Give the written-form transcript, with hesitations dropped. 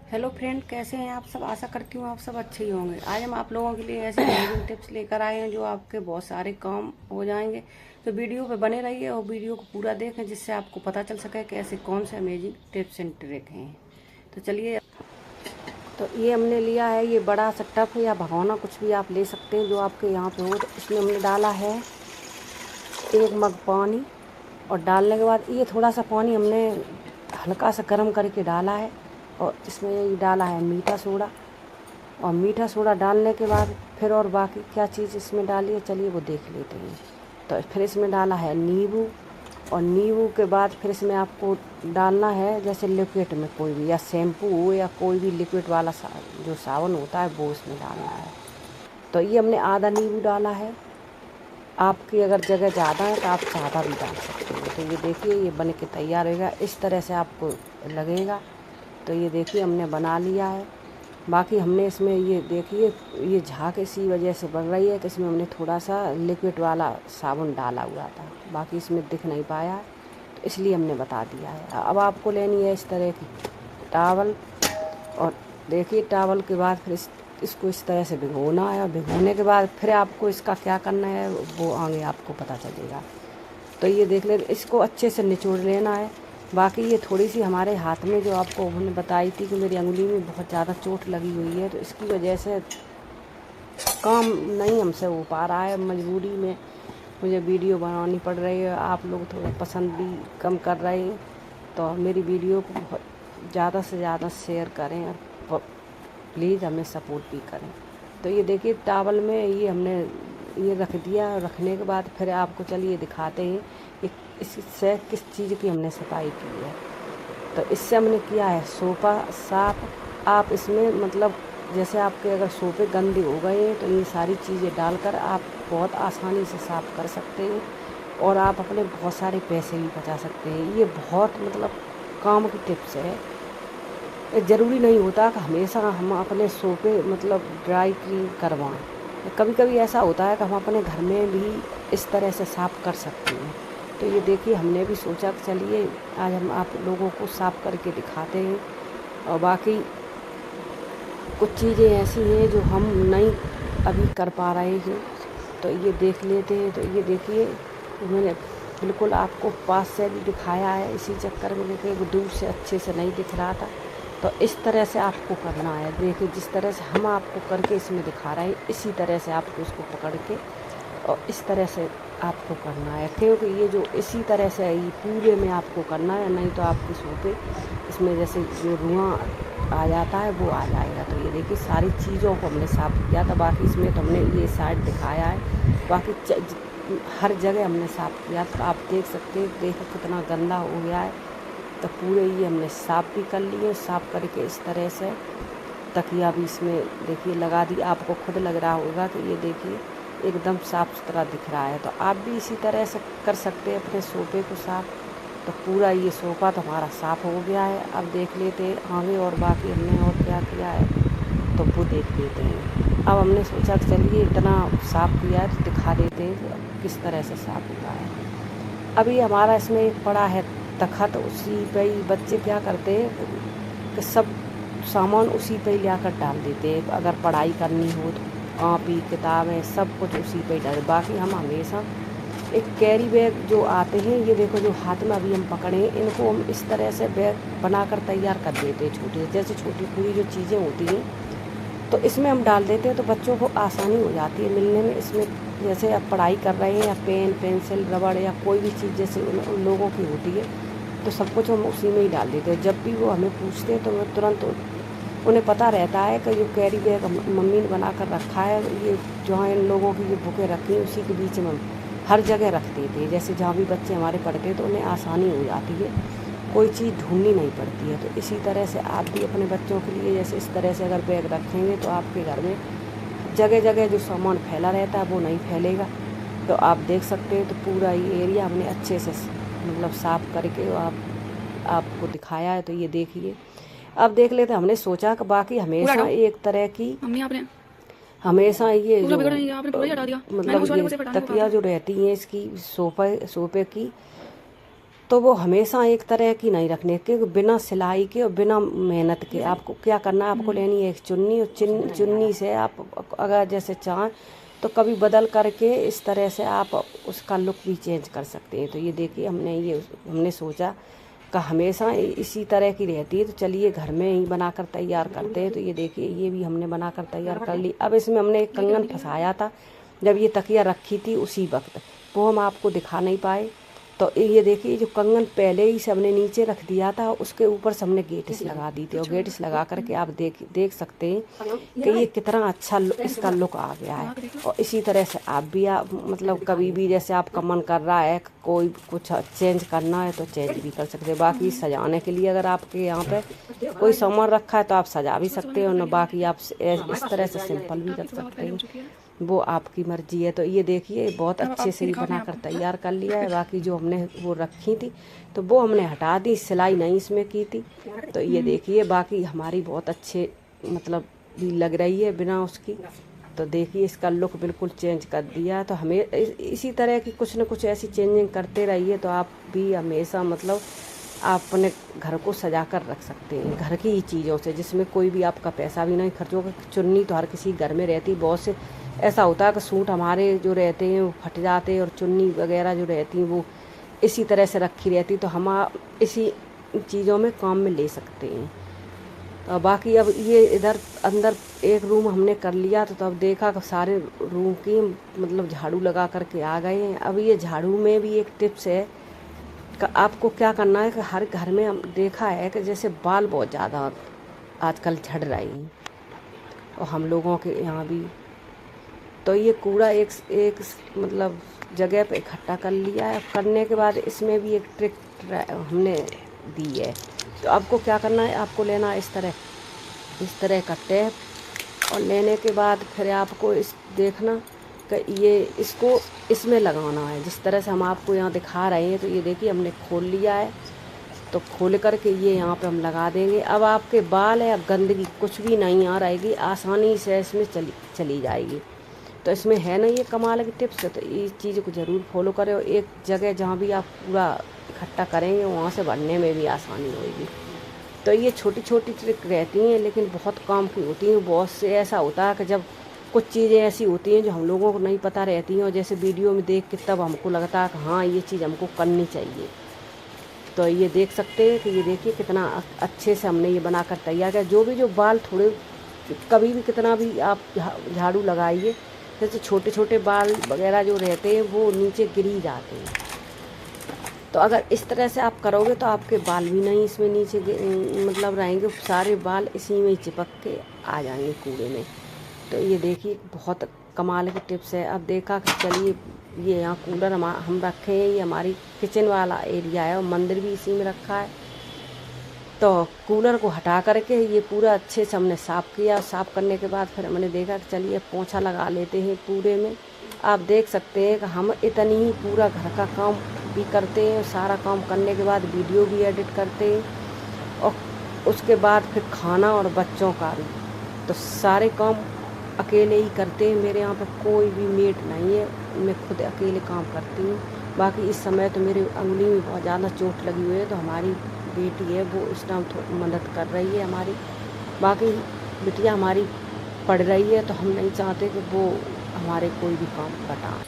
Hello friend, कैसे हैं आप सब। आशा करती हूँ आप सब अच्छे ही होंगे। आज हम आप लोगों के लिए ऐसे अमेजिंग टिप्स लेकर आए हैं जो आपके बहुत सारे काम हो जाएंगे। तो वीडियो पे बने रहिए और वीडियो को पूरा देखें जिससे आपको पता चल सके कि ऐसे कौन से अमेजिंग टिप्स एंड ट्रिक हैं। तो चलिए। तो ये हमने लिया है, ये बड़ा सा टप या भगोना कुछ भी आप ले सकते हैं जो आपके यहाँ पे हो। तो इसमें हमने डाला है 1 मग पानी, और डालने के बाद ये थोड़ा सा पानी हमने हल्का सा गर्म करके डाला है, और इसमें ये डाला है मीठा सोडा। और मीठा सोडा डालने के बाद फिर और बाकी क्या चीज़ इसमें डाली है, चलिए वो देख लेते हैं। तो फिर इसमें डाला है नींबू, और नींबू के बाद फिर इसमें आपको डालना है जैसे लिक्विड में कोई भी, या शैम्पू हो या कोई भी लिक्विड वाला जो साबुन होता है वो इसमें डालना है। तो ये हमने आधा नींबू डाला है। आपकी अगर जगह ज़्यादा है तो आप ज़्यादा भी डाल सकते हैं। तो ये देखिए ये बन के तैयार होगा, इस तरह से आपको लगेगा। तो ये देखिए हमने बना लिया है। बाकी हमने इसमें ये देखिए ये झाग इसी वजह से बन रही है कि इसमें हमने थोड़ा सा लिक्विड वाला साबुन डाला हुआ था, बाकी इसमें दिख नहीं पाया है, तो इसलिए हमने बता दिया है। अब आपको लेनी है इस तरह की टावल, और देखिए टावल के बाद फिर इसको इस तरह से भिगोना है, और भिगोने के बाद फिर आपको इसका क्या करना है वो आगे आपको पता चलेगा। तो ये देख ले, इसको अच्छे से निचोड़ लेना है। बाकी ये थोड़ी सी हमारे हाथ में जो आपको उन्होंने बताई थी कि मेरी अंगुली में बहुत ज़्यादा चोट लगी हुई है, तो इसकी वजह से काम नहीं हमसे हो पा रहा है। मजबूरी में मुझे वीडियो बनानी पड़ रही है। आप लोग थोड़ा पसंद भी कम कर रहे हैं, तो मेरी वीडियो को बहुत ज़्यादा से ज़्यादा शेयर करें और प्लीज़ हमें सपोर्ट भी करें। तो ये देखिए टावल में ये हमने ये रख दिया। रखने के बाद फिर आपको चलिए दिखाते हैं इससे किस चीज़ की हमने सफाई की है। तो इससे हमने किया है सोफ़ा साफ। आप इसमें मतलब जैसे आपके अगर सोफ़े गंदे हो गए हैं तो ये सारी चीज़ें डालकर आप बहुत आसानी से साफ़ कर सकते हैं, और आप अपने बहुत सारे पैसे भी बचा सकते हैं। ये बहुत मतलब काम की टिप्स है। ज़रूरी नहीं होता कि हमेशा हम अपने सोफ़े मतलब ड्राई क्लीन करवाएं। कभी कभी ऐसा होता है कि हम अपने घर में भी इस तरह से साफ़ कर सकते हैं। तो ये देखिए हमने भी सोचा कि चलिए आज हम आप लोगों को साफ़ करके दिखाते हैं। और बाकी कुछ चीज़ें ऐसी हैं जो हम नहीं अभी कर पा रहे हैं, तो ये देख लेते हैं। तो ये देखिए मैंने बिल्कुल आपको पास से भी दिखाया है, इसी चक्कर में देखिए वो दूर से अच्छे से नहीं दिख रहा था। तो इस तरह से आपको करना है। देखिए जिस तरह से हम आपको करके इसमें दिखा रहे हैं, इसी तरह से आपको इसको पकड़ के और इस तरह से आपको करना है, क्योंकि ये जो इसी तरह से ये पूरे में आपको करना है, नहीं तो आपके सोफे इसमें जैसे जो रुआं आ जाता है वो आ जाएगा। तो ये देखिए सारी चीज़ों को हमने साफ़ किया था। बाकी इसमें तो हमने ये साइड दिखाया है, बाकी हर जगह हमने साफ़ किया। तो आप देख सकते हैं, देखो कितना गंदा हो गया है। तो पूरे ये हमने साफ़ भी कर लिए। साफ़ करके इस तरह से तकिया भी इसमें देखिए लगा दी। आपको खुद लग रहा होगा कि ये देखिए एकदम साफ़ सुथरा दिख रहा है। तो आप भी इसी तरह से कर सकते हैं अपने सोफ़े को साफ़। तो पूरा ये सोफ़ा तो हमारा साफ़ हो गया है। अब देख लेते हैं आगे और बाकी हमने और क्या किया है, तो वो देख लेते हैं। अब हमने सोचा कि चलिए इतना साफ़ किया है तो दिखा देते हैं किस तरह से साफ़ हुआ है। अभी हमारा इसमें एक पड़ा है तख़्त, उसी पे ही बच्चे क्या करते हैं कि सब सामान उसी पे ही लाकर डाल देते हैं। अगर पढ़ाई करनी हो तो कॉपी किताबें सब कुछ उसी पे ही डाल। बाकी हम हमेशा एक कैरी बैग जो आते हैं, ये देखो जो हाथ में अभी हम पकड़े हैं, इनको हम इस तरह से बैग बनाकर तैयार कर देते हैं। छोटे जैसे छोटी पूरी जो चीज़ें होती हैं तो इसमें हम डाल देते हैं, तो बच्चों को आसानी हो जाती है मिलने में। इसमें जैसे आप पढ़ाई कर रहे हैं या पेन पेंसिल रबड़ या कोई भी चीज़ जैसे उन लोगों की होती है, तो सब कुछ हम उसी में ही डाल देते हैं। जब भी वो हमें पूछते हैं तो मैं तुरंत उन्हें पता रहता है कि ये कैरी बैग मम्मी ने बना कर रखा है। ये जहाँ इन लोगों की ये बुकें रखी हैं उसी के बीच में हर जगह रख देते हैं। जैसे जहाँ भी बच्चे हमारे पढ़ते हैं तो उन्हें आसानी हो जाती है, कोई चीज़ ढूंढनी नहीं पड़ती है। तो इसी तरह से आप भी अपने बच्चों के लिए जैसे इस तरह से अगर बैग रखेंगे तो आपके घर में जगह जगह जो सामान फैला रहता है वो नहीं फैलेगा। तो आप देख सकते हैं, तो पूरा ये एरिया हमने अच्छे से मतलब साफ़ करके आपको दिखाया है। तो ये देखिए अब देख लेते। हमने सोचा कि बाकी हमेशा एक तरह की हमेशा ये जो मतलब ये तकिया जो रहती हैं इसकी सोफ़े की तो वो हमेशा एक तरह की नहीं रखनी है, क्योंकि बिना सिलाई के और बिना मेहनत के आपको क्या करना है, आपको लेनी है एक चुन्नी, और चुन्नी से आप अगर जैसे चाहें तो कभी बदल करके इस तरह से आप उसका लुक भी चेंज कर सकते हैं। तो ये देखिए हमने सोचा कि हमेशा इसी तरह की रहती है, तो चलिए घर में ही बनाकर तैयार करते हैं। तो ये देखिए ये भी हमने बनाकर तैयार कर ली। अब इसमें हमने एक कंगन फंसाया था जब ये तकिया रखी थी उसी वक्त, वो हम आपको दिखा नहीं पाए। तो ये देखिए जो कंगन पहले ही से हमने नीचे रख दिया था, उसके ऊपर से हमने गेटिस लगा दी थी, और गेटिस लगा करके आप देख सकते हैं कि ये कितना अच्छा इसका लुक आ गया है। और इसी तरह से आप भी मतलब कभी भी जैसे आपका मन कर रहा है कोई कुछ चेंज करना है तो चेंज भी कर सकते हैं। बाकी सजाने के लिए अगर आपके यहाँ पे कोई सामान रखा है तो आप सजा भी सकते हो, और बाकी आप इस तरह से सिंपल भी रख सकते हैं, वो आपकी मर्जी है। तो ये देखिए बहुत अच्छे से ही बनाकर तैयार कर लिया है। बाकी जो हमने वो रखी थी तो वो हमने हटा दी, सिलाई नहीं इसमें की थी। तो ये देखिए बाकी हमारी बहुत अच्छे मतलब भी लग रही है बिना उसकी। तो देखिए इसका लुक बिल्कुल चेंज कर दिया। तो हमें इसी तरह की कुछ न कुछ ऐसी चेंजिंग करते रहिए, तो आप भी हमेशा मतलब आप अपने घर को सजा कर रख सकते हैं घर की ही चीज़ों से, जिसमें कोई भी आपका पैसा भी नहीं खर्च होगा। चुन्नी तो हर किसी घर में रहती, बहुत से ऐसा होता है कि सूट हमारे जो रहते हैं वो फट जाते हैं, और चुन्नी वगैरह जो रहती हैं वो इसी तरह से रखी रहती, तो हम इसी चीज़ों में काम में ले सकते हैं। तो बाकी अब ये इधर अंदर एक रूम हमने कर लिया, तो तब देखा कि सारे रूम की मतलब झाड़ू लगा करके आ गए हैं। अब ये झाड़ू में भी एक टिप्स है कि आपको क्या करना है कि हर घर में हम देखा है कि जैसे बाल बहुत ज़्यादा आजकल झड़ रहे हैं, और हम लोगों के यहाँ भी। तो ये कूड़ा एक मतलब जगह पे इकट्ठा कर लिया है। करने के बाद इसमें भी एक ट्रिक हमने दी है। तो आपको क्या करना है, आपको लेना है इस तरह का टेप, और लेने के बाद फिर आपको इस देखना कि ये इसको इसमें लगाना है, जिस तरह से हम आपको यहाँ दिखा रहे हैं। तो ये देखिए हमने खोल लिया है, तो खोल करके ये यहाँ पे हम लगा देंगे। अब आपके बाल है, अब गंदगी कुछ भी नहीं आ रहेगी, आसानी से इसमें चली जाएगी। तो इसमें है ना ये कमाल की टिप्स, तो इस चीज़ को ज़रूर फॉलो करें। और एक जगह जहाँ भी आप पूरा इकट्ठा करेंगे वहाँ से भरने में भी आसानी होगी। तो ये छोटी छोटी ट्रिक रहती हैं, लेकिन बहुत काम की होती हैं। बहुत से ऐसा होता है कि जब कुछ चीज़ें ऐसी होती हैं जो हम लोगों को नहीं पता रहती हैं, और जैसे वीडियो में देख के तब हमको लगता है कि हाँ ये चीज़ हमको करनी चाहिए। तो ये देख सकते हैं कि ये देखिए कितना अच्छे से हमने ये बनाकर तैयार किया। जो बाल थोड़े कभी भी कितना भी आप झाड़ू लगाइए, जैसे छोटे छोटे बाल वगैरह जो रहते हैं वो नीचे गिर ही जाते हैं। तो अगर इस तरह से आप करोगे तो आपके बाल भी नहीं इसमें नीचे मतलब रहेंगे, सारे बाल इसी में ही चिपक के आ जाएंगे कूड़े में। तो ये देखिए बहुत कमाल की टिप्स है। अब देखा कि चलिए ये यहाँ कूलर हम रखे हैं, ये हमारी किचन वाला एरिया है, और मंदिर भी इसी में रखा है। तो कूलर को हटा करके ये पूरा अच्छे से हमने साफ़ किया। साफ़ करने के बाद फिर हमने देखा कि चलिए पोंछा लगा लेते हैं पूरे में। आप देख सकते हैं कि हम इतनी ही पूरा घर का काम भी करते हैं, सारा काम करने के बाद वीडियो भी एडिट करते हैं, और उसके बाद फिर खाना और बच्चों का भी। तो सारे काम अकेले ही करते हैं। मेरे यहाँ पर कोई भी मेड नहीं है, मैं खुद अकेले काम करती हूँ। बाकी इस समय तो मेरे उंगली में बहुत ज़्यादा चोट लगी हुई है, तो हमारी बेटी है वो इस टाइम मदद कर रही है हमारी। बाकी बिटिया हमारी पढ़ रही है, तो हम नहीं चाहते कि वो हमारे कोई भी काम बताएं।